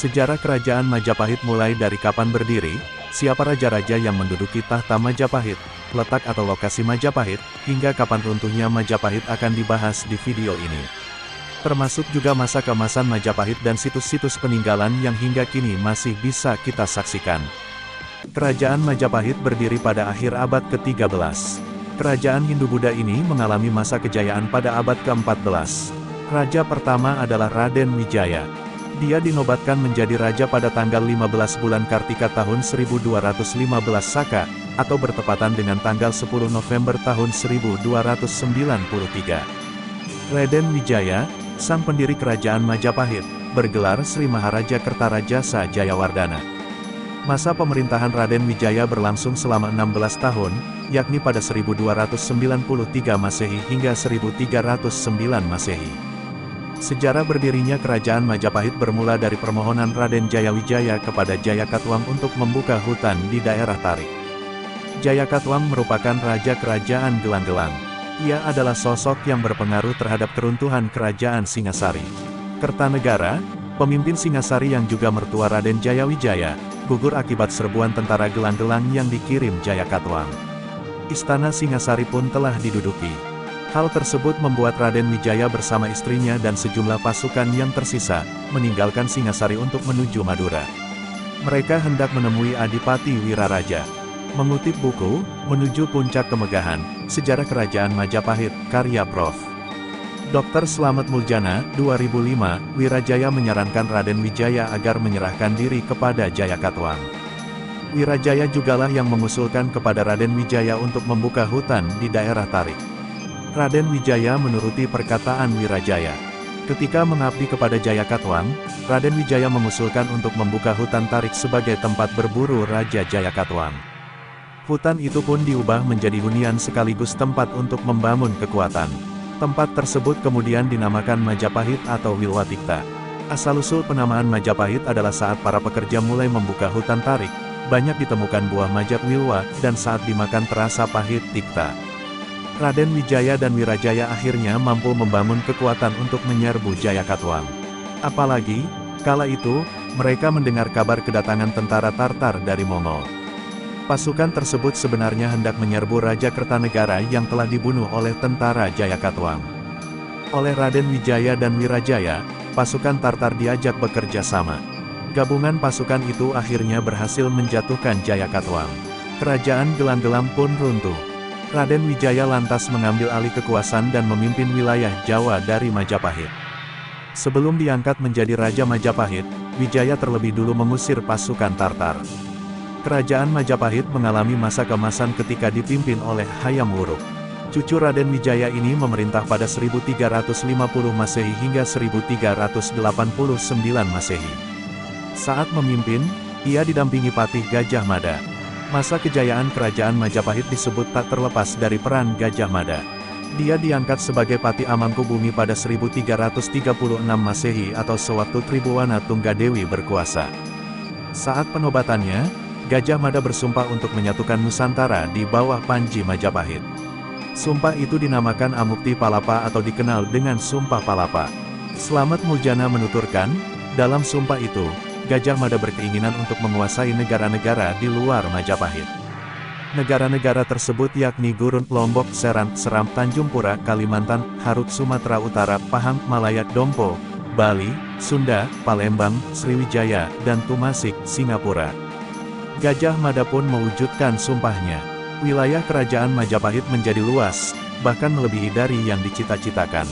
Sejarah Kerajaan Majapahit mulai dari kapan berdiri, siapa raja-raja yang menduduki tahta Majapahit, letak atau lokasi Majapahit, hingga kapan runtuhnya Majapahit akan dibahas di video ini. Termasuk juga masa keemasan Majapahit dan situs-situs peninggalan yang hingga kini masih bisa kita saksikan. Kerajaan Majapahit berdiri pada akhir abad ke-13. Kerajaan Hindu-Buddha ini mengalami masa kejayaan pada abad ke-14. Raja pertama adalah Raden Wijaya. Dia dinobatkan menjadi raja pada tanggal 15 bulan Kartika tahun 1215 Saka, atau bertepatan dengan tanggal 10 November tahun 1293. Raden Wijaya, sang pendiri kerajaan Majapahit, bergelar Sri Maharaja Kertarajasa Jayawardana. Masa pemerintahan Raden Wijaya berlangsung selama 16 tahun, yakni pada 1293 Masehi hingga 1309 Masehi. Sejarah berdirinya kerajaan Majapahit bermula dari permohonan Raden Jayawijaya kepada Jayakatwang untuk membuka hutan di daerah Tarik. Jayakatwang merupakan raja kerajaan Gelang-Gelang. Ia adalah sosok yang berpengaruh terhadap keruntuhan kerajaan Singasari. Kertanegara, pemimpin Singasari yang juga mertua Raden Jayawijaya, gugur akibat serbuan tentara Gelang-Gelang yang dikirim Jayakatwang. Istana Singasari pun telah diduduki. Hal tersebut membuat Raden Wijaya bersama istrinya dan sejumlah pasukan yang tersisa, meninggalkan Singasari untuk menuju Madura. Mereka hendak menemui Adipati Wiraraja. Mengutip buku, Menuju Puncak Kemegahan, Sejarah Kerajaan Majapahit, karya Prof. Dr. Slamet Muljana, 2005, Wirajaya menyarankan Raden Wijaya agar menyerahkan diri kepada Jayakatwang. Wirajaya jugalah yang mengusulkan kepada Raden Wijaya untuk membuka hutan di daerah Tarik. Raden Wijaya menuruti perkataan Wirajaya. Ketika mengabdi kepada Jayakatwang, Raden Wijaya mengusulkan untuk membuka hutan Tarik sebagai tempat berburu Raja Jayakatwang. Hutan itu pun diubah menjadi hunian sekaligus tempat untuk membangun kekuatan. Tempat tersebut kemudian dinamakan Majapahit atau Wilwatikta. Asal-usul penamaan Majapahit adalah saat para pekerja mulai membuka hutan Tarik, banyak ditemukan buah majak wilwa, dan saat dimakan terasa pahit tikta. Raden Wijaya dan Wirajaya akhirnya mampu membangun kekuatan untuk menyerbu Jayakatwang. Apalagi, kala itu, mereka mendengar kabar kedatangan tentara Tartar dari Mongol. Pasukan tersebut sebenarnya hendak menyerbu Raja Kertanegara yang telah dibunuh oleh tentara Jayakatwang. Oleh Raden Wijaya dan Wirajaya, pasukan Tartar diajak bekerja sama. Gabungan pasukan itu akhirnya berhasil menjatuhkan Jayakatwang. Kerajaan Gelang-Gelang pun runtuh. Raden Wijaya lantas mengambil alih kekuasaan dan memimpin wilayah Jawa dari Majapahit. Sebelum diangkat menjadi Raja Majapahit, Wijaya terlebih dulu mengusir pasukan Tartar. Kerajaan Majapahit mengalami masa keemasan ketika dipimpin oleh Hayam Wuruk. Cucu Raden Wijaya ini memerintah pada 1350 Masehi hingga 1389 Masehi. Saat memimpin, ia didampingi Patih Gajah Mada. Masa kejayaan kerajaan Majapahit disebut tak terlepas dari peran Gajah Mada. Dia diangkat sebagai Patih Amangkubumi pada 1336 Masehi atau sewaktu Tribhuwana Tunggadewi berkuasa. Saat penobatannya, Gajah Mada bersumpah untuk menyatukan Nusantara di bawah Panji Majapahit. Sumpah itu dinamakan Amukti Palapa atau dikenal dengan Sumpah Palapa. Slamet Muljana menuturkan, dalam sumpah itu, Gajah Mada berkeinginan untuk menguasai negara-negara di luar Majapahit. Negara-negara tersebut yakni Gurun, Lombok, Seram, Seram, Tanjung Pura, Kalimantan, Harut, Sumatera Utara, Pahang, Malaya, Dompo, Bali, Sunda, Palembang, Sriwijaya, dan Tumasik, Singapura. Gajah Mada pun mewujudkan sumpahnya. Wilayah kerajaan Majapahit menjadi luas, bahkan melebihi dari yang dicita-citakan.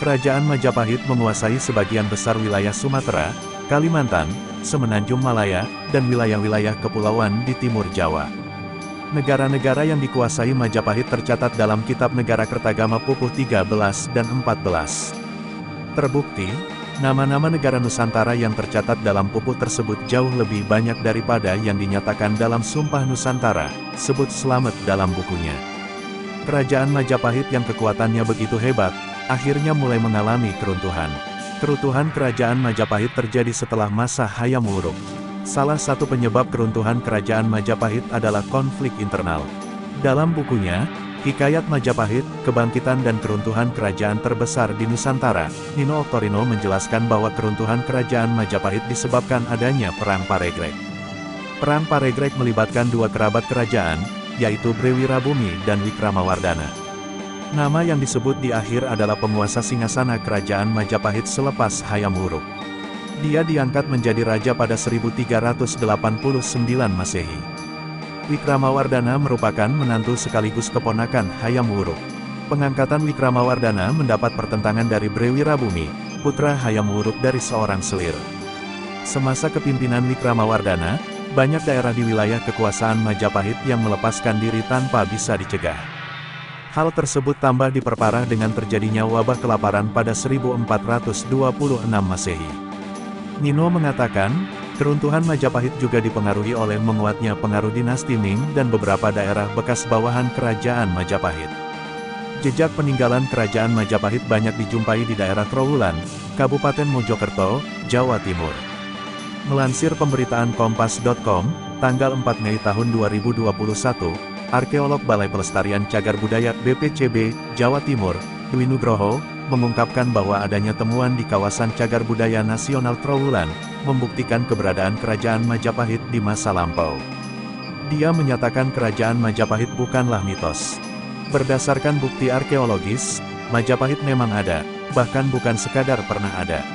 Kerajaan Majapahit menguasai sebagian besar wilayah Sumatera, Kalimantan, Semenanjung Malaya, dan wilayah-wilayah kepulauan di timur Jawa. Negara-negara yang dikuasai Majapahit tercatat dalam Kitab Negara Kertagama Pupuh 13 dan 14. Terbukti, nama-nama negara Nusantara yang tercatat dalam pupuh tersebut jauh lebih banyak daripada yang dinyatakan dalam Sumpah Nusantara, sebut Slamet dalam bukunya. Kerajaan Majapahit yang kekuatannya begitu hebat, akhirnya mulai mengalami keruntuhan. Keruntuhan kerajaan Majapahit terjadi setelah masa Hayam Wuruk. Salah satu penyebab keruntuhan kerajaan Majapahit adalah konflik internal. Dalam bukunya, Hikayat Majapahit, Kebangkitan dan Keruntuhan Kerajaan Terbesar di Nusantara. Nino Oktorino menjelaskan bahwa keruntuhan Kerajaan Majapahit disebabkan adanya Perang Paregreg. Perang Paregreg melibatkan dua kerabat kerajaan, yaitu Brewirabumi dan Wikramawardhana. Nama yang disebut di akhir adalah penguasa singgasana Kerajaan Majapahit selepas Hayam Wuruk. Dia diangkat menjadi raja pada 1389 Masehi. Wikramawardhana merupakan menantu sekaligus keponakan Hayam Wuruk. Pengangkatan Wikramawardhana mendapat pertentangan dari Brewirabumi, putra Hayam Wuruk dari seorang selir. Semasa kepimpinan Wikramawardhana, banyak daerah di wilayah kekuasaan Majapahit yang melepaskan diri tanpa bisa dicegah. Hal tersebut tambah diperparah dengan terjadinya wabah kelaparan pada 1426 Masehi. Nino mengatakan, keruntuhan Majapahit juga dipengaruhi oleh menguatnya pengaruh dinasti Ming dan beberapa daerah bekas bawahan Kerajaan Majapahit. Jejak peninggalan Kerajaan Majapahit banyak dijumpai di daerah Trowulan, Kabupaten Mojokerto, Jawa Timur. Melansir pemberitaan Kompas.com, tanggal 4 Mei tahun 2021, arkeolog Balai Pelestarian Cagar Budaya BPCB, Jawa Timur, Dwi Nugroho, mengungkapkan bahwa adanya temuan di kawasan Cagar Budaya Nasional Trowulan, membuktikan keberadaan Kerajaan Majapahit di masa lampau. Dia menyatakan Kerajaan Majapahit bukanlah mitos. Berdasarkan bukti arkeologis, Majapahit memang ada, bahkan bukan sekadar pernah ada.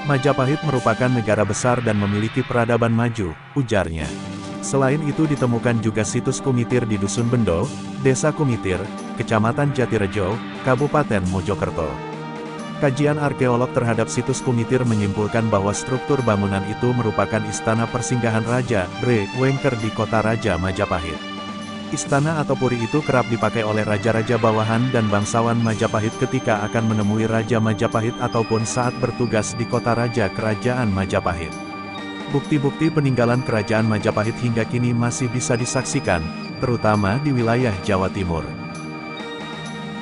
Majapahit merupakan negara besar dan memiliki peradaban maju, ujarnya. Selain itu ditemukan juga situs Kumitir di Dusun Bendo, Desa Kumitir, Kecamatan Jatirejo, Kabupaten Mojokerto. Kajian arkeolog terhadap situs Kumitir menyimpulkan bahwa struktur bangunan itu merupakan istana persinggahan Raja Bre Wengker di kota Raja Majapahit. Istana atau puri itu kerap dipakai oleh raja-raja bawahan dan bangsawan Majapahit ketika akan menemui Raja Majapahit ataupun saat bertugas di kota Raja Kerajaan Majapahit. Bukti-bukti peninggalan Kerajaan Majapahit hingga kini masih bisa disaksikan, terutama di wilayah Jawa Timur.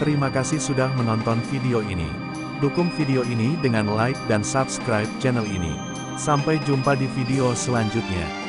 Terima kasih sudah menonton video ini. Dukung video ini dengan like dan subscribe channel ini. Sampai jumpa di video selanjutnya.